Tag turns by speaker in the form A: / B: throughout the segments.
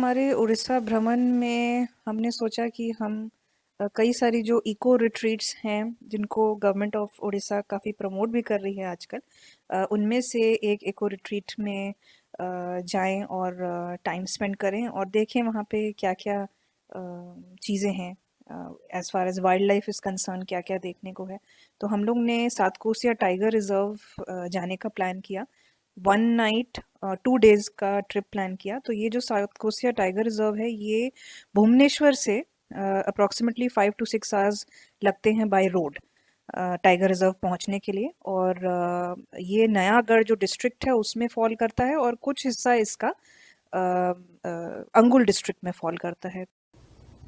A: हमारे उड़ीसा भ्रमण में हमने सोचा कि हम कई सारी जो इको रिट्रीट्स हैं जिनको गवर्नमेंट ऑफ उड़ीसा काफ़ी प्रमोट भी कर रही है आजकल, उनमें से एक इको रिट्रीट में जाएं और टाइम स्पेंड करें और देखें वहाँ पे क्या क्या चीज़ें हैं। As far as wildlife is concern क्या क्या देखने को है। तो हम लोग ने सात कोसिया टाइगर रिजर्व जाने का प्लान किया। 1 नाइट 2 डेज का ट्रिप प्लान किया। तो ये जो साउथ कोसिया टाइगर रिजर्व है ये भुवनेश्वर से अप्रोक्सीमेटली 5 to 6 आवर्स लगते हैं बाय रोड टाइगर रिजर्व पहुंचने के लिए। और ये नयागढ़ जो डिस्ट्रिक्ट है उसमें फॉल करता है और कुछ हिस्सा इसका अंगुल डिस्ट्रिक्ट में फॉल करता है।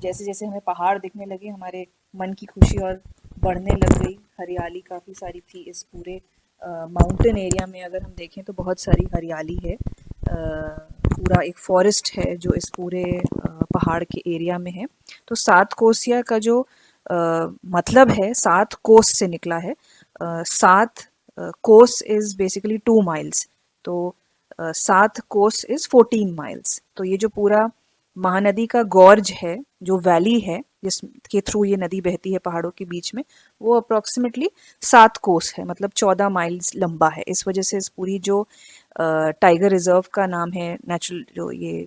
A: जैसे जैसे हमें पहाड़ दिखने लगे हमारे मन की खुशी और बढ़ने लग गई। हरियाली काफ़ी सारी थी इस पूरे माउंटेन एरिया में। अगर हम देखें तो बहुत सारी हरियाली है। पूरा एक फॉरेस्ट है जो इस पूरे पहाड़ के एरिया में है। तो सात कोसिया का जो मतलब है सात कोस से निकला है। सात कोस इज बेसिकली 2 माइल्स। तो सात कोस इज 14 माइल्स। तो ये जो पूरा महानदी का गॉर्ज है, जो वैली है जिसके थ्रू ये नदी बहती है पहाड़ों के बीच में, वो अप्रोक्सीमेटली 7 कोस है, मतलब 14 माइल्स लंबा है। इस वजह से इस पूरी जो टाइगर रिजर्व का नाम है, नेचुरल जो ये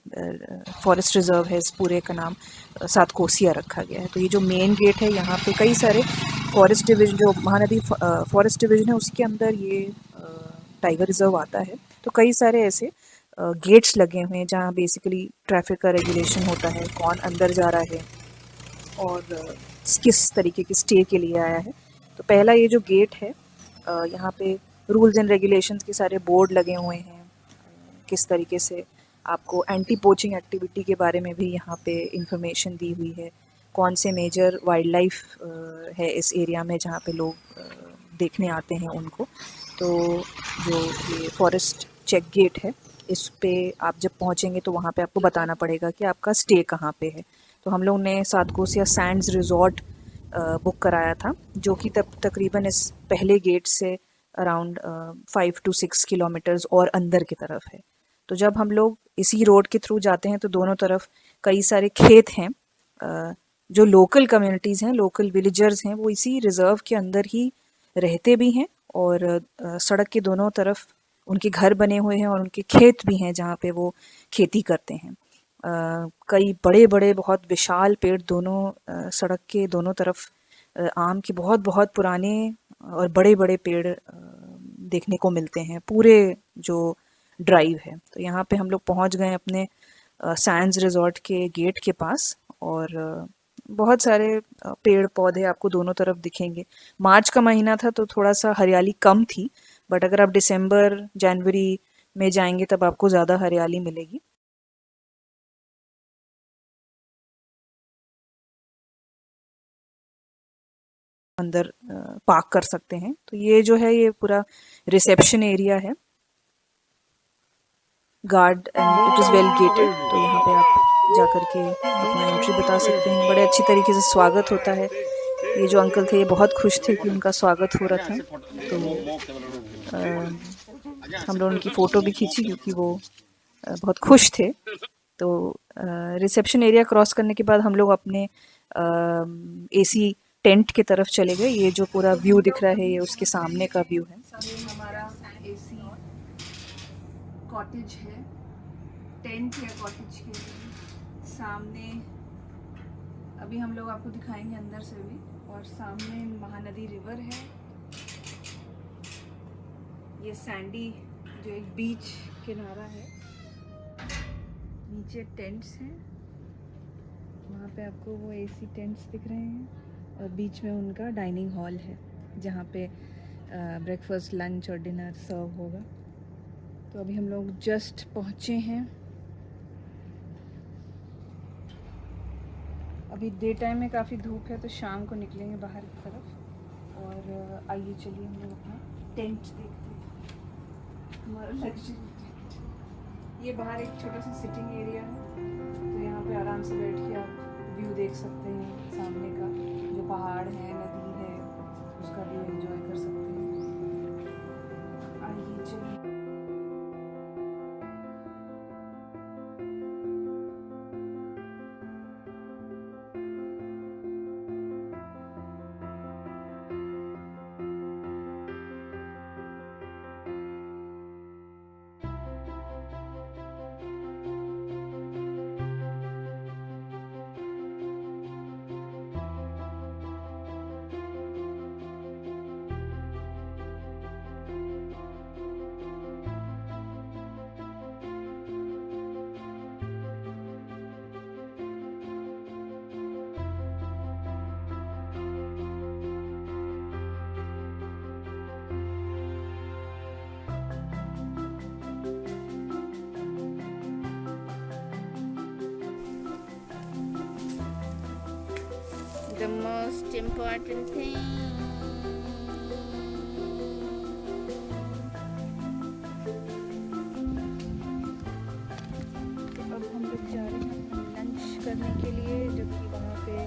A: फॉरेस्ट रिजर्व है, इस पूरे का नाम सात कोसिया रखा गया है। तो ये जो मेन गेट है यहाँ पे कई सारे फॉरेस्ट डिवीजन, जो महानदी फॉरेस्ट डिवीजन है उसके अंदर ये टाइगर रिजर्व आता है। तो कई सारे ऐसे गेट्स लगे हुए हैं जहाँ बेसिकली ट्रैफिक का रेगुलेशन होता है, कौन अंदर जा रहा है और किस तरीके की स्टे के लिए आया है। तो पहला ये जो गेट है, यहाँ पे रूल्स एंड रेगुलेशंस के सारे बोर्ड लगे हुए हैं। किस तरीके से आपको एंटी पोचिंग एक्टिविटी के बारे में भी यहाँ पे इंफॉर्मेशन दी हुई है। कौन से मेजर वाइल्ड लाइफ है इस एरिया में जहाँ पे लोग देखने आते हैं उनको। तो जो ये फॉरेस्ट चेक गेट है, इस पे आप जब पहुँचेंगे तो वहाँ पे आपको बताना पड़ेगा कि आपका स्टे कहाँ पे है। तो हम लोग ने सात कोसिया सैंड्स रिजॉर्ट बुक कराया था, जो कि तकरीबन इस पहले गेट से अराउंड 5 to 6 किलोमीटर्स और अंदर की तरफ है। तो जब हम लोग इसी रोड के थ्रू जाते हैं तो दोनों तरफ कई सारे खेत हैं। जो लोकल कम्युनिटीज़ हैं, लोकल विलेजर्स हैं, वो इसी रिज़र्व के अंदर ही रहते भी हैं और सड़क के दोनों तरफ उनके घर बने हुए हैं और उनके खेत भी हैं जहाँ पे वो खेती करते हैं। कई बड़े बड़े बहुत विशाल पेड़ दोनों सड़क के दोनों तरफ आम के बहुत बहुत पुराने और बड़े बड़े पेड़ देखने को मिलते हैं पूरे जो ड्राइव है। तो यहाँ पे हम लोग पहुँच गए अपने सैंड्स रिजॉर्ट के गेट के पास और बहुत सारे पेड़ पौधे आपको दोनों तरफ दिखेंगे। मार्च का महीना था तो थोड़ा सा हरियाली कम थी, बट अगर आप दिसंबर जनवरी में जाएंगे तब आपको ज़्यादा हरियाली मिलेगी। अंदर पार्क कर सकते हैं। तो ये जो है ये पूरा रिसेप्शन एरिया है, guard and it is well gated. तो यहाँ पे आप जा कर के अपना एंट्री बता सकते हैं। बड़े अच्छी तरीके से स्वागत होता है। ये जो अंकल थे ये बहुत खुश थे कि उनका स्वागत हो रहा था। तो हम लोगों ने उनकी फ़ोटो भी खींची क्योंकि वो बहुत खुश थे। तो रिसेप्शन एरिया क्रॉस करने के बाद हम लोग अपने एसी टेंट की तरफ चले गए। ये जो पूरा व्यू दिख रहा है ये उसके सामने का व्यू है। ये हमारा एसी कॉटेज है, टेंट या कॉटेज के सामने। अभी हम लोग आपको दिखाएंगे अंदर से भी। और सामने महानदी रिवर है। ये सैंडी जो एक बीच किनारा है, नीचे टेंट्स हैं, वहाँ पे आपको वो एसी टेंट्स दिख रहे हैं और बीच में उनका डाइनिंग हॉल है जहाँ पे ब्रेकफास्ट, लंच और डिनर सर्व होगा। तो अभी हम लोग जस्ट पहुँचे हैं। अभी डे टाइम में काफ़ी धूप है तो शाम को निकलेंगे बाहर की तरफ। और आइए चलिए हम लोग अपना टेंट देखते हैं, हमारा लग्जरी टेंट। ये बाहर एक छोटा सा सिटिंग एरिया है, तो यहाँ पे आराम से बैठ के आप व्यू देख सकते हैं सामने का। जो पहाड़ है, नदी है, उसका व्यू एंजॉय कर सकते हैं। आइए चलिए।
B: the most important thing.
A: अब हम लोग जा रहे हैं लंच करने के लिए, जबकि वहाँ पे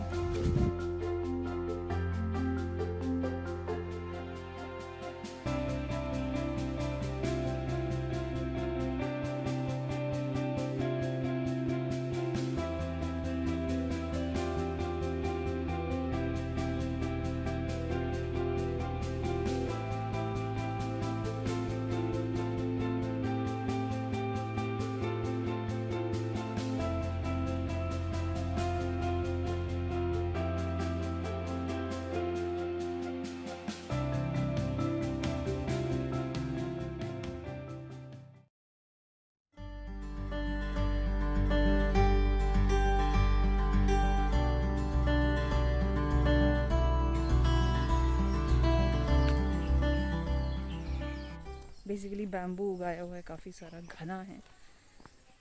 A: बेसिकली बैम्बू उगाया हुआ है, काफ़ी सारा घना है,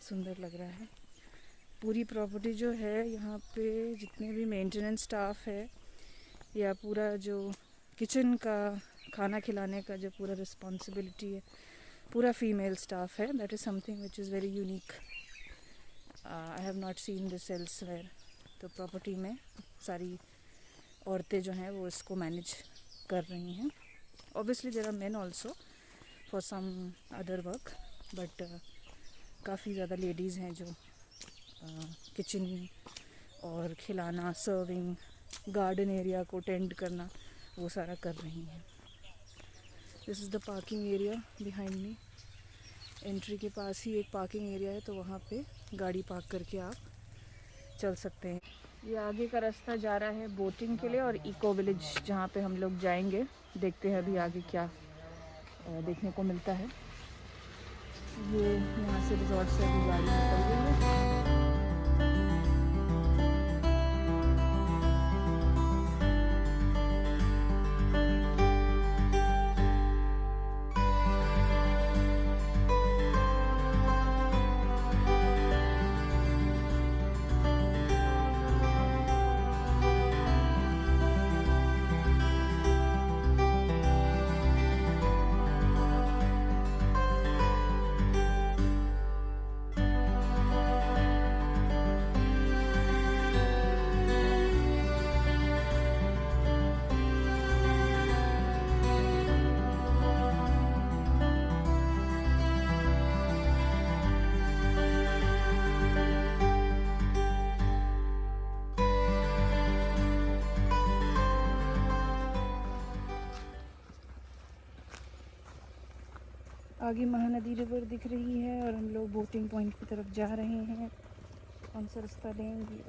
A: सुंदर लग रहा है। पूरी प्रॉपर्टी जो है यहाँ पे जितने भी मेंटेनेंस स्टाफ है या पूरा जो किचन का खाना खिलाने का जो पूरा रिस्पॉन्सिबिलिटी है, पूरा फीमेल स्टाफ है। That is something which is very unique. I have not seen this elsewhere. तो प्रॉपर्टी में सारी औरतें जो हैं वो इसको मैनेज कर रही हैं। Obviously there are men also for some other work, but काफ़ी ज़्यादा लेडीज़ हैं जो किचन और खिलाना, सर्विंग, गार्डन एरिया को टेंड करना, वो सारा कर रही हैं। This is the parking area behind me. Entry के पास ही एक पार्किंग एरिया है, तो वहाँ पे गाड़ी पार्क करके आप चल सकते हैं। ये आगे का रास्ता जा रहा है बोटिंग के लिए और इको विलेज जहाँ पे हम लोग जाएंगे। देखते हैं अभी आगे क्या देखने को मिलता है। ये यहाँ से रिजॉर्ट से अभी गाड़ी निकल रही है। आगे महानदी रिवर दिख रही है और हम लोग बोटिंग पॉइंट की तरफ जा रहे हैं। कौन सा रास्ता लेंगे?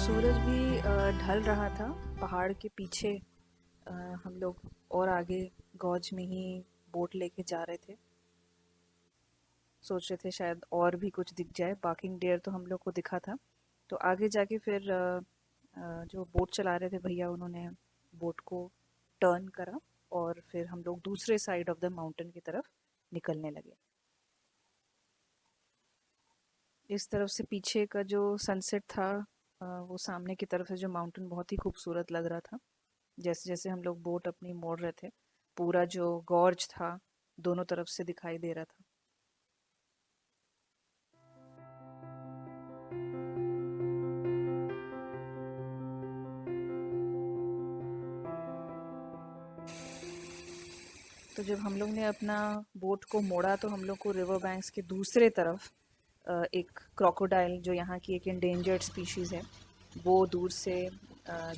A: सूरज भी ढल रहा था पहाड़ के पीछे। अ, हम लोग और आगे गौज में ही बोट लेके जा रहे थे। सोच रहे थे शायद और भी कुछ दिख जाए। पार्किंग डेयर तो हम लोग को दिखा था। तो आगे जाके फिर जो बोट चला रहे थे भैया, उन्होंने बोट को टर्न करा और फिर हम लोग दूसरे साइड ऑफ द माउंटेन की तरफ निकलने लगे। इस तरफ से पीछे का जो सनसेट था, वो सामने की तरफ से जो माउंटेन बहुत ही खूबसूरत लग रहा था। जैसे जैसे हम लोग बोट अपनी मोड़ रहे थे, पूरा जो गॉर्ज था दोनों तरफ से दिखाई दे रहा था। तो जब हम लोग ने अपना बोट को मोड़ा तो हम लोग को रिवर बैंक्स के दूसरे तरफ एक क्रोकोडाइल, जो यहाँ की एक एंडेंजर्ड स्पीशीज़ है, वो दूर से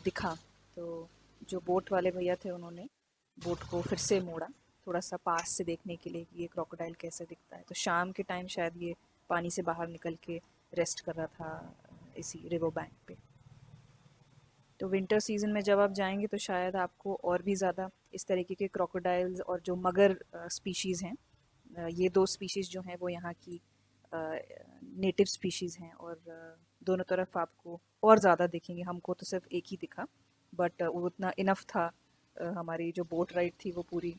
A: दिखा। तो जो बोट वाले भैया थे, उन्होंने बोट को फिर से मोड़ा, थोड़ा सा पास से देखने के लिए कि ये क्रोकोडाइल कैसे दिखता है। तो शाम के टाइम शायद ये पानी से बाहर निकल के रेस्ट कर रहा था इसी रिवर बैंक पे। तो विंटर सीज़न में जब आप जाएंगे तो शायद आपको और भी ज़्यादा इस तरीके के क्रोकोडाइल्स और जो मगर स्पीशीज़ हैं, ये दो स्पीशीज़ जो हैं वो यहाँ की नेटिव स्पीशीज़ हैं। और दोनों तरफ आपको और ज़्यादा दिखेंगे। हमको तो सिर्फ एक ही दिखा, बट वो उतना इनफ था। हमारी जो बोट राइड थी वो पूरी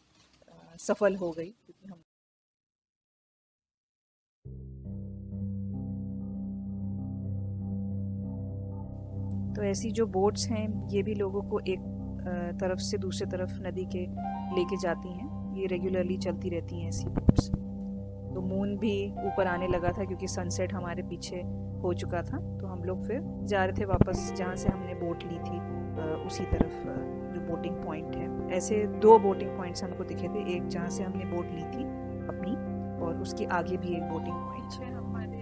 A: सफल हो गई, क्योंकि हम तो ऐसी जो बोट्स हैं ये भी लोगों को एक तरफ से दूसरे तरफ नदी के लेके जाती हैं। ये रेगुलरली चलती रहती हैं ऐसी बोट्स। तो मून भी ऊपर आने लगा था क्योंकि सनसेट हमारे पीछे हो चुका था। तो हम लोग फिर जा रहे थे वापस जहाँ से हमने बोट ली थी, उसी तरफ जो बोटिंग पॉइंट है। ऐसे दो बोटिंग पॉइंट्स हमको दिखे थे, एक जहाँ से हमने बोट ली थी अपनी, और उसके आगे भी एक बोटिंग पॉइंट है हमारे।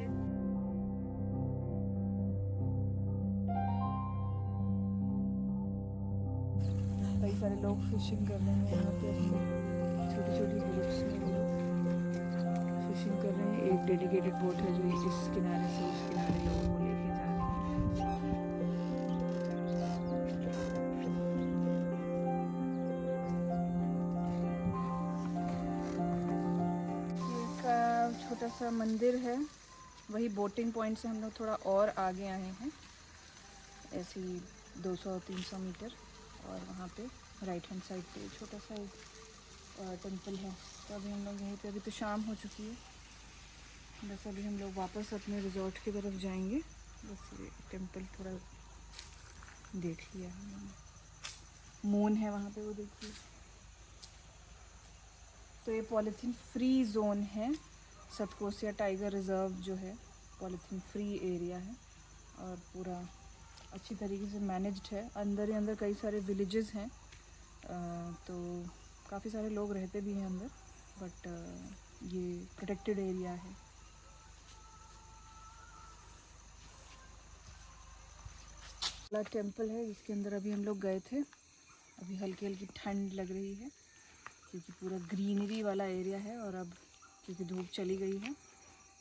A: कई सारे लोग फिशिंग कर रहे हैं यहाँ पे, अपनी छोटी छोटी बोट्स में वो लोग फिशिंग कर रहे हैं। एक डेडिकेटेड बोट है जो इस किनारे से उस किनारे लोगों को लेके जा रही है। एक छोटा सा मंदिर है, वही बोटिंग पॉइंट से हम लोग थोड़ा और आगे आए हैं, ऐसे ही 200-300 मीटर। और वहाँ पे राइट हैंड साइड पे छोटा सा एक टेंपल है। तो अभी हम लोग यहीं पे, अभी तो शाम हो चुकी है, बस अभी हम लोग वापस अपने रिजॉर्ट की तरफ जाएंगे। बस ये टेंपल थोड़ा देख लिया हम लोगों ने। मून है वहाँ पे, वो देखिए। तो ये पॉलीथीन फ्री जोन है। सतकोसिया टाइगर रिजर्व जो है पॉलीथीन फ्री एरिया है, और पूरा अच्छी तरीके से मैनेज्ड है। अंदर ही अंदर कई सारे विलेजेस हैं, तो काफ़ी सारे लोग रहते भी हैं अंदर, बट ये प्रोटेक्टेड एरिया है। बड़ा टेंपल है, इसके अंदर अभी हम लोग गए थे। अभी हल्की हल्की ठंड लग रही है क्योंकि पूरा ग्रीनरी वाला एरिया है, और अब क्योंकि धूप चली गई है,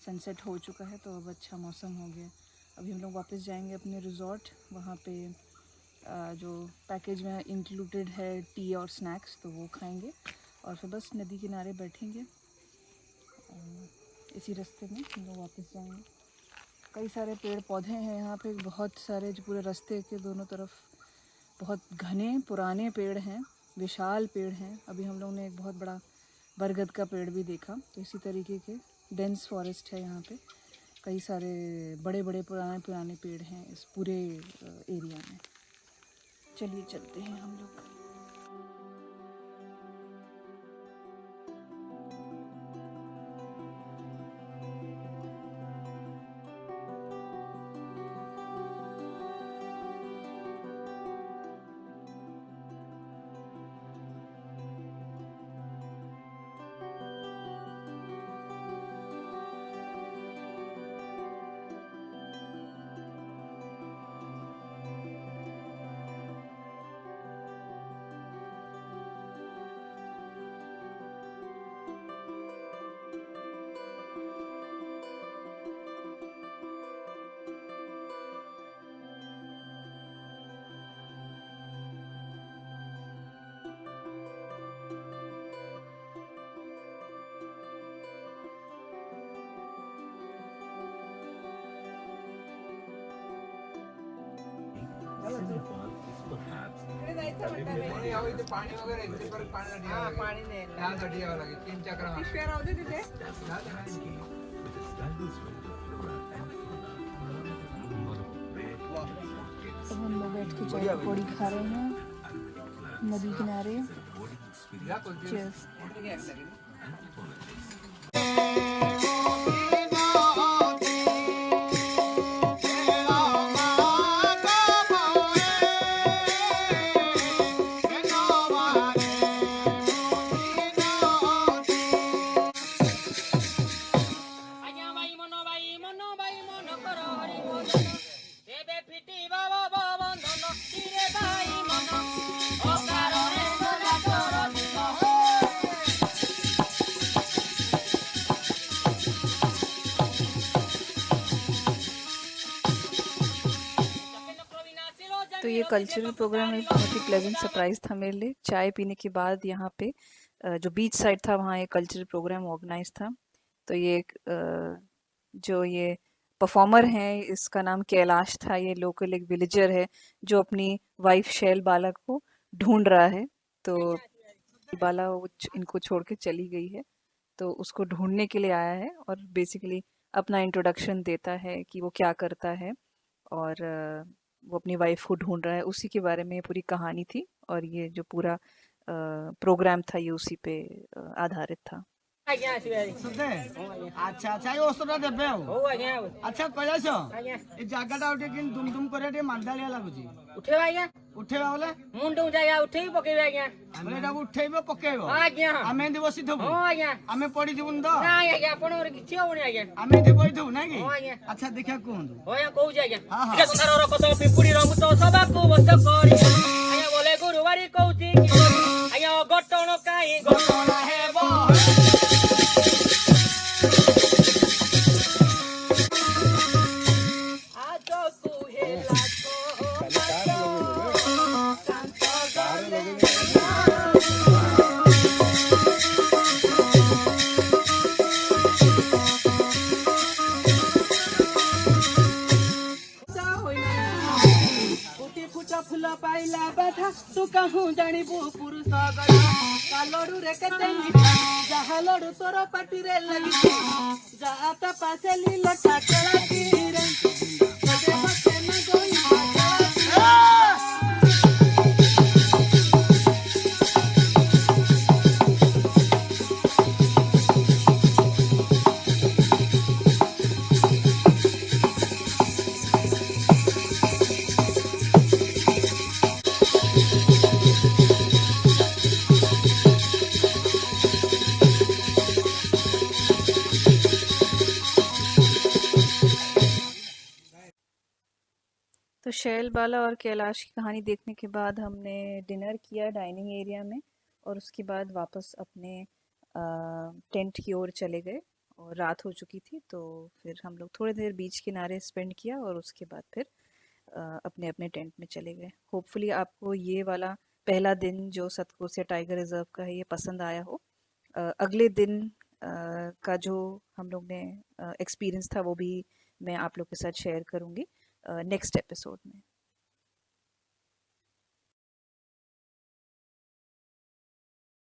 A: सनसेट हो चुका है, तो अब अच्छा मौसम हो गया। अभी हम लोग वापस जाएंगे अपने रिजॉर्ट। वहाँ पे जो पैकेज में इंक्लूडेड है टी और स्नैक्स, तो वो खाएंगे और फिर बस नदी किनारे बैठेंगे। इसी रास्ते में हम लोग वापस जाएंगे। कई सारे पेड़ पौधे हैं यहाँ पे, बहुत सारे, जो पूरे रास्ते के दोनों तरफ बहुत घने पुराने पेड़ हैं, विशाल पेड़ हैं। अभी हम लोगों ने एक बहुत बड़ा बरगद का पेड़ भी देखा। तो इसी तरीके के डेंस फॉरेस्ट है यहाँ पे। कई सारे बड़े बड़े पुराने पुराने पेड़ हैं इस पूरे एरिया में। चलिए चलते हैं हम लोग।
C: कोणी यावं इथे पाणी वगैरे आहे, तिथे परत पाण्यासाठी यावं लागेल. त्यासाठी यावं लागेल 3 चक्र
A: तो हम लोग बैठ के चाय पकौड़ी खा रहे हैं नदी किनारे। Cheers. तो ये कल्चरल प्रोग्राम एक बहुत ही प्लेजेंट सरप्राइज था मेरे लिए। चाय पीने के बाद यहाँ पे जो बीच साइड था वहाँ एक कल्चरल प्रोग्राम ऑर्गेनाइज था। तो ये जो ये परफॉर्मर हैं इसका नाम कैलाश था। ये लोकल एक विलेजर है जो अपनी वाइफ शैल बाला को ढूंढ रहा है। तो बाला इनको छोड़ के चली गई है तो उसको ढूंढने के लिए आया है और बेसिकली अपना इंट्रोडक्शन देता है कि वो क्या करता है और वो अपनी वाइफ को ढूंढ रहा है। उसी के बारे में ये पूरी कहानी थी और ये जो पूरा प्रोग्राम था ये उसी पे आधारित था।
D: अच्छा अच्छा ये ओसरा देबे हो अच्छा कइलास ए जागाटा उठे किन दुम दुम करे टे मांदालिया लागुची
E: उठेबा आज्ञा
D: उठेबा बोले
E: मुंड उठाया उठेई पकेबा आज्ञा
D: बोले एटा उठेइबो पकेइबो
E: आज्ञा
D: आमे एंदी बसी थबु
E: हां आज्ञा
D: आमे पड़ी दिबुन तो
E: ना आज्ञा आपण और किछि होबनी आज्ञा
D: आमे एंदी बई थबु ना कि
E: हां आज्ञा
D: अच्छा देखा कोहंदु
E: होया कहू जे आज्ञा
D: हाँ, हाँ।
E: ठीक संसार रो कतो पिपुडी रंग तो सबाकू बंद करी आज्ञा बोले गुरुवारी कहूची कि आज्ञा गटण काई गटण हेबो फूल पाइला बाधा तू कहूँ जानिबू पुरुष गढ़ा कालड़ू रे केते मिठा जहा लड़ू तोर पाटी रे लगी जा ता पासे लीला ठाकरा तीरे बसे बसे न गोई
A: तो शैल बाला और कैलाश की कहानी देखने के बाद हमने डिनर किया डाइनिंग एरिया में और उसके बाद वापस अपने टेंट की ओर चले गए और रात हो चुकी थी। तो फिर हम लोग थोड़ी देर बीच किनारे स्पेंड किया और उसके बाद फिर अपने अपने टेंट में चले गए। होपफुली आपको ये वाला पहला दिन जो सतकोसिया टाइगर रिजर्व का है ये पसंद आया हो। अगले दिन का जो हम लोग ने एक्सपीरियंस था वो भी मैं आप लोग के साथ शेयर करूँगी नेक्स्ट एपिसोड में।